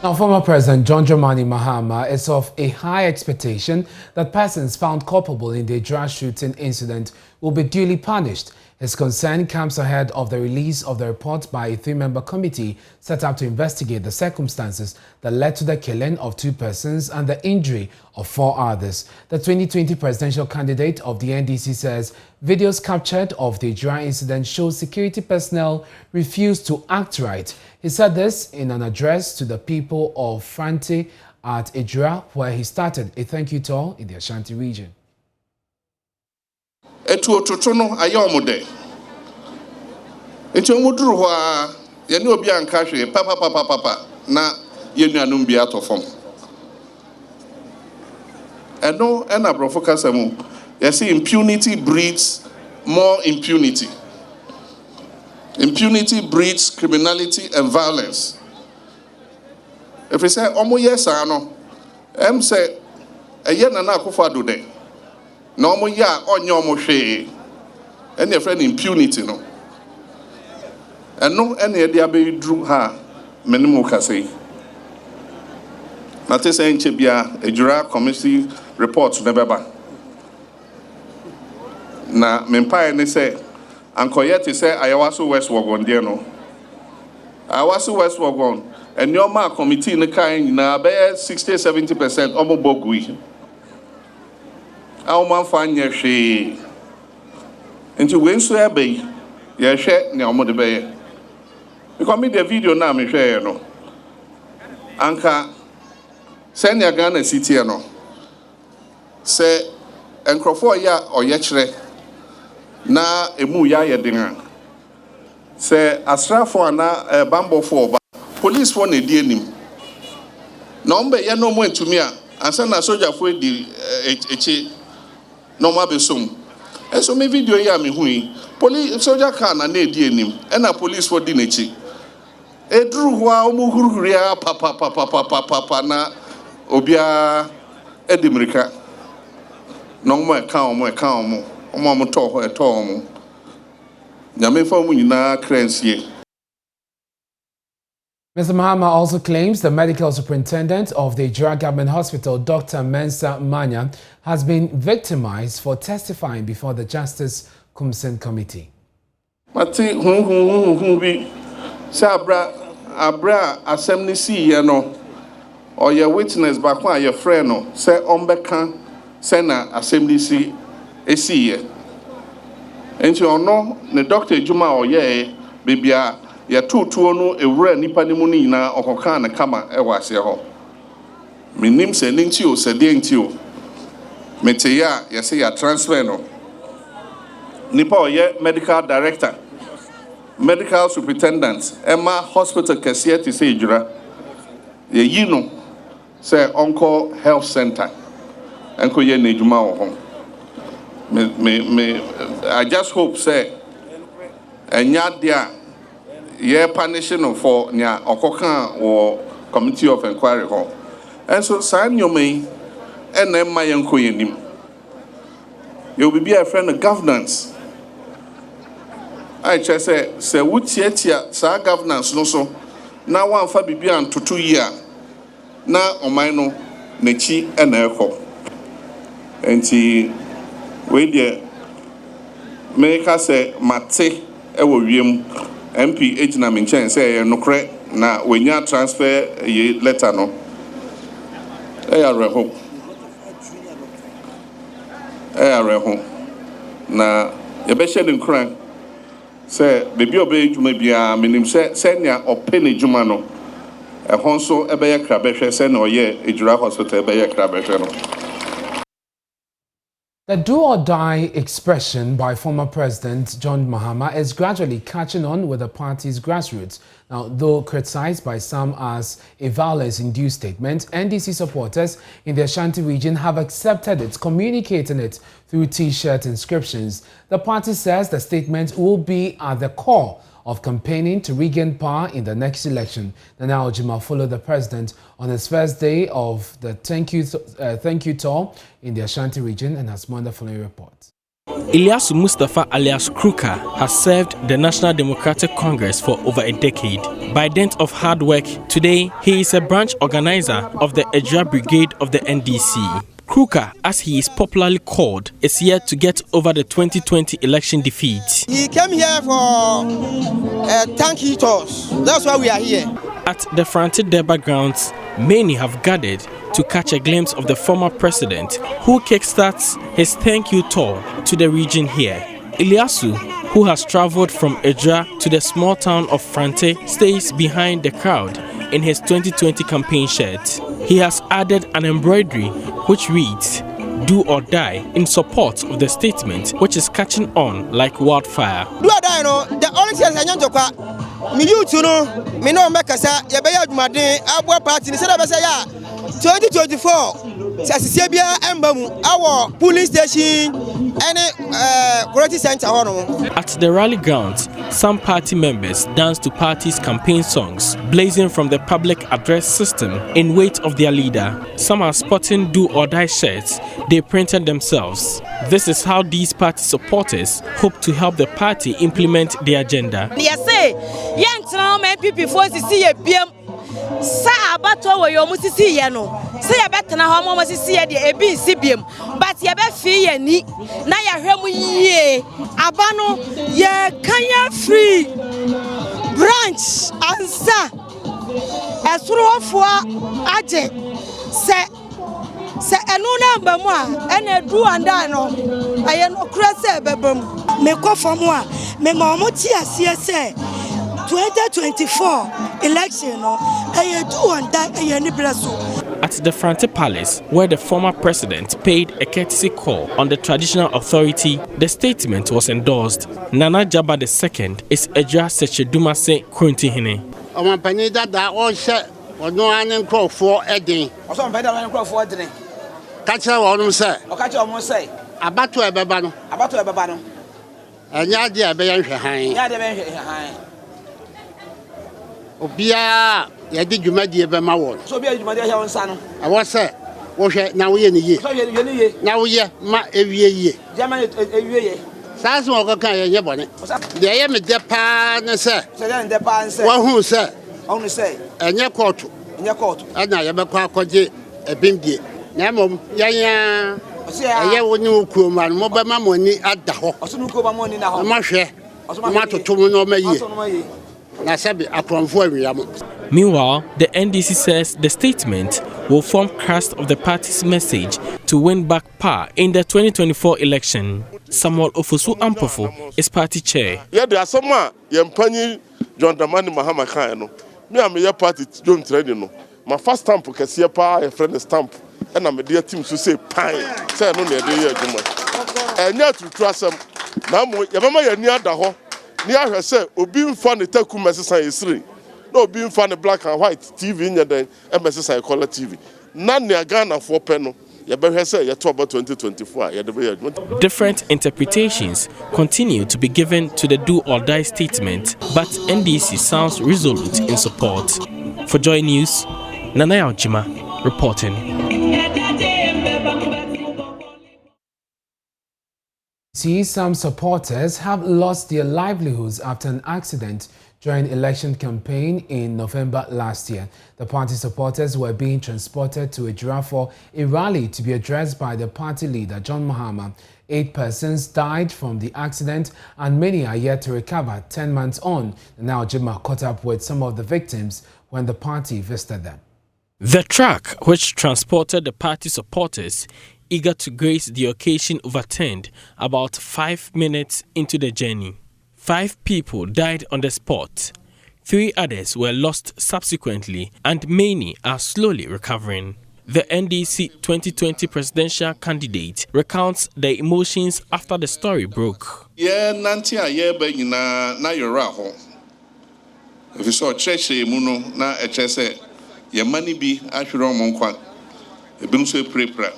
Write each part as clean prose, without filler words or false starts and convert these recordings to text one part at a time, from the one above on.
Now, former President John Dramani Mahama is of a high expectation that persons found culpable in the EJURA shooting incident will be duly punished. His concern comes ahead of the release of the report by a 3-member committee set up to investigate the circumstances that led to the killing of 2 persons and the injury of 4 others. The 2020 presidential candidate of the NDC says videos captured of the EJURA incident show security personnel refused to act right. He said this in an address to the people of Franti at EJURA, where he started a thank you tour in the Ashanti region. Etu otutu no ayomode enti omuduru ho a ye ne obi anka hwe papa na ye nuanum bi atofom eno ena brofo kasemu ye say impunity breeds more impunity. Impunity breeds criminality and violence. If we say omo yesa no em say eye na akofo adode no mo ya onye omo hwe ene e friend impunity no eno ene e dia be dru ha menemu kasei na te say nche bia EJURA committee report na beba na mempa ne say ankoyete say ayawaso west wagon de no ayawaso west wagon enioma committee ne kan na be 60-70% omo bogui Our man find your she into Winsor Abbey, your shed near Modebe. Because me the video now, me share no. Anka send your gun a city no. Say, and Crawford ya or yechre na emu ya yedinga. Say, Asra for na bambo for police for ne dienim. Number ya no more to me, and send a soldier for the no mabesum. And so me video ya me hui. Police soldier car na di enim. And a police for dinechi. E drew wa umuhuria papa na obia edimrika. No more calm. Omo to ho eto omo. Nyame fa mu nyina kransie. Mr. Mahama also claims the medical superintendent of the EJURA Government Hospital, Dr. Mensa Manya, has been victimized for testifying before the Justice Kumsen Committee. Mati bi sa abra assembly si ye no or your witness back one your friend no say ombeka say na assembly si esi ye enti ono ne Dr. Juma oye bibia ya tutuo no ewura nipa ne mu ni nyina okoka na kama e wase ho minim se nti o se de nti o mete ya say ya transfer no nipa oye medical director medical superintendent Emma hospital kese ti say EJURA ye yi no say onko health center enko ye na edwuma wo ho me I just hope say enya dia yeah, punishing for nya okoka or committee of inquiry ho. And so sign your may and then my uncle yenim. You will be a friend of governance. I just say would yet sa governance no so now one for bibian to 2 years. Na omaino nechi and echo. And see we dear make us say mate ewo wiem MP ejina menchen say no kre na wenya transfer ye letter no reho na ye be share den kran say bebi obe ejuma bia menim say senya opene ejuma no honso ebe ye kra behwe say na oye EJURA hospital ebe ye kra behwe no. The do-or-die expression by former President John Mahama is gradually catching on with the party's grassroots. Now, though criticized by some as a violence-induced statement, NDC supporters in the Ashanti region have accepted it, communicating it through T-shirt inscriptions. The party says the statement will be at the core of campaigning to regain power in the next election. Nana Ojima followed the president on his first day of the thank you tour in the Ashanti region and has more on the following report. Ilyasu Mustafa alias Kruka has served the National Democratic Congress for over a decade. By dint of hard work, today he is a branch organizer of the EJURA Brigade of the NDC. Kruka, as he is popularly called, is yet to get over the 2020 election defeat. He came here for thank you tours. That's why we are here. At the Frante Deba grounds, many have gathered to catch a glimpse of the former president who kickstarts his thank you tour to the region here. Ilyasu, who has traveled from EJURA to the small town of Frante, stays behind the crowd in his 2020 campaign shirt. He has added an embroidery which reads, "Do or die," in support of the statement, which is catching on like wildfire. Do or die, no. The only thing I know me youth no me no make asa ye be adwumaden abo party ni say na be say ya 2024 sase bia emba mu awo police station any quality center hono. At the rally grounds, some party members danced to party's campaign songs, blazing from the public address system in wait of their leader. Some are sporting do or die shirts they printed themselves. This is how these party supporters hope to help the party implement their agenda. Yes, young MPP for see a BM. Sa abato we yo musisi ye no. Say ya betena ho mo musisi ye de ebi CBM. But ye be fi ye ni. Na ya hwem yie. Aba no ye kanya free branch ansa. Esuro ofo aje. Se enu na mbamu a ene du anda no. Aye no kura se bebam. Me ko famu a me ma mo ti asie se 2024 election no do and die. At the Frante Palace, where the former president paid a courtesy call on the traditional authority, the statement was endorsed. Nana Jaba II is EJURA Sechedumase Kuntihine. Omampani dada o hye ono anen krofo eden. Oso mpani dada anen krofo eden. Ka kire wonum se. O ka kire wonum se. Abato ebeba no. Abato ebeba no. Enya de ebeya nhwe han. Ya de ebeya nhwe han. Obia ya di dwumadi ebema won. So obia dwumadi ahia won sa no. Awo se wo hwe na wo ye ne ye. So ye ne ye. Na wo ye ma ewie ye. Je ma ewie ye. Sasu wo kan ye bone. De ye me de pa ne se. Se de de pa nse. Wo hu se. Onu se. Enye kotu. Enye kotu. Ana ye be kwa akoje ebindie. Na mom yanya eye wo ni okuo ma no mo be ma mo ni ada ho. Oso no ko ba mo ni na ho. Ma hwe. Ma totom no ma ye. Meanwhile, the NDC says the statement will form crest of the party's message to win back power in the 2024 election. Samuel Ofosu Ampofo is party chair. Yeah, there are some Yampani John Dramani MAHAMA'S no. Me am your party John Training no. My first stamp kesi pa a friend stamp and I'm a dear team to say pine. Say no near the year. And yet to trust them. Now your mama ya near the ho. Near her say obi mfa ne taku mesesa yesiri. No obi mfa ne black and white TV nya den e mesesa color TV. Na ne Ghana for peno. Different interpretations continue to be given to the do or die statement, but NDC sounds resolute in support. For Joy News, Nanaya Ojima reporting. See, some supporters have lost their livelihoods after an accident during election campaign in November last year. The party supporters were being transported to EJURA for a rally to be addressed by the party leader, John Mahama. 8 persons died from the accident and many are yet to recover 10 months on. Now Jima caught up with some of the victims when the party visited them. The truck, which transported the party supporters eager to grace the occasion, overturned about 5 minutes into the journey. 5 people died on the spot. 3 others were lost subsequently, and many are slowly recovering. The NDC 2020 presidential candidate recounts the emotions after the story broke. Yeah, Nantia, yeah, but na you're right. If you saw church, muno na a chess, your money be actually on Monquan. A bimso prepra.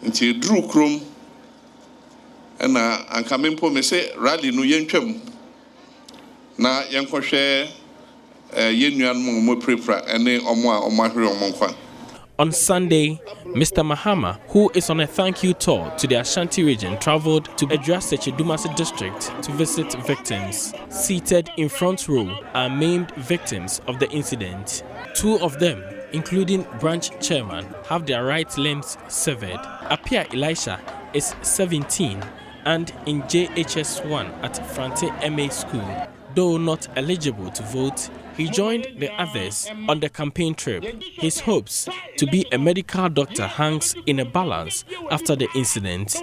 Until drew chrome. And coming po me say rally no yencham na yenko hwe yenuan mo prepra ene omo a omo ahwe omo nkwa. On Sunday, Mr. Mahama, who is on a thank-you tour to the Ashanti region, traveled to EJURA district to visit victims. Seated in front row are maimed victims of the incident. 2 of them, including branch chairman, have their right limbs severed. Apia Elisha is 17 and in JHS1 at Frante MA School. Though not eligible to vote, he joined the others on the campaign trip. His hopes to be a medical doctor hangs in a balance after the incident.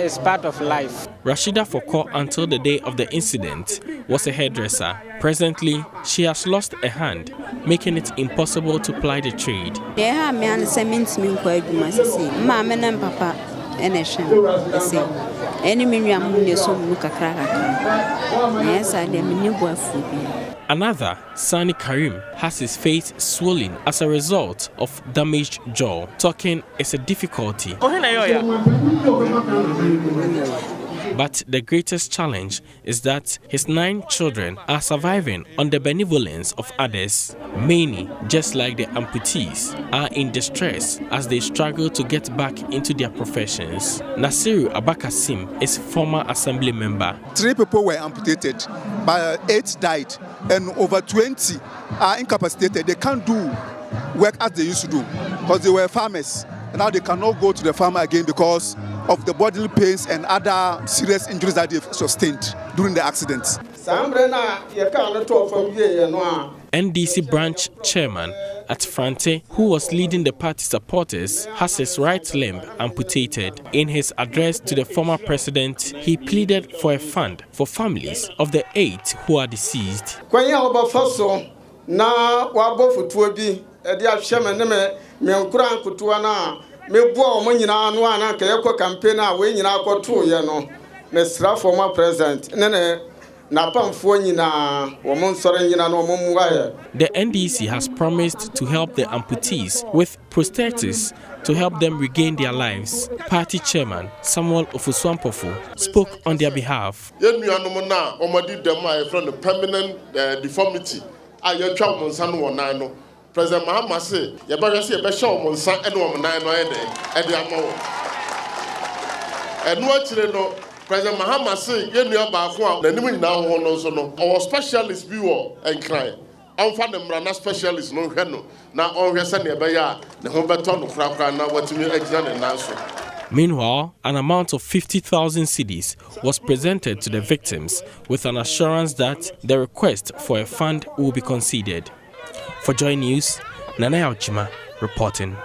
It's part of life. Rashida Foko, until the day of the incident, was a hairdresser. Presently, she has lost a hand, making it impossible to ply the trade. Another, Sani Karim, has his face swollen as a result of damaged jaw. Talking is a difficulty. But the greatest challenge is that his 9 children are surviving on the benevolence of others. Many, just like the amputees, are in distress as they struggle to get back into their professions. Nasiru Abakasim is former assembly member. 3 people were amputated, but 8 died, and over 20 are incapacitated. They can't do work as they used to do because they were farmers. And now they cannot go to the farm again because of the bodily pains and other serious injuries that they've sustained during the accident. NDC branch chairman at Frante, who was leading the party supporters, has his right limb amputated. In his address to the former president, he pleaded for a fund for families of the 8 who are deceased. Former president. The NDC has promised to help the amputees with prosthetics to help them regain their lives. Party chairman Samuel Ofuswampofu spoke on their behalf. Deformity. President Mahama say, President Mahama say, our specialist viewer and cry. I'm from the specialist no now on Meanwhile, an amount of 50,000 cedis was presented to the victims with an assurance that the request for a fund will be considered. For Joy News, Nana Yaojima reporting.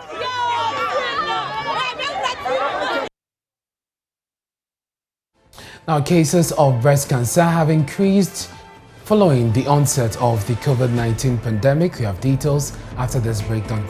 Now, cases of breast cancer have increased following the onset of the COVID-19 pandemic. We have details after this breakdown.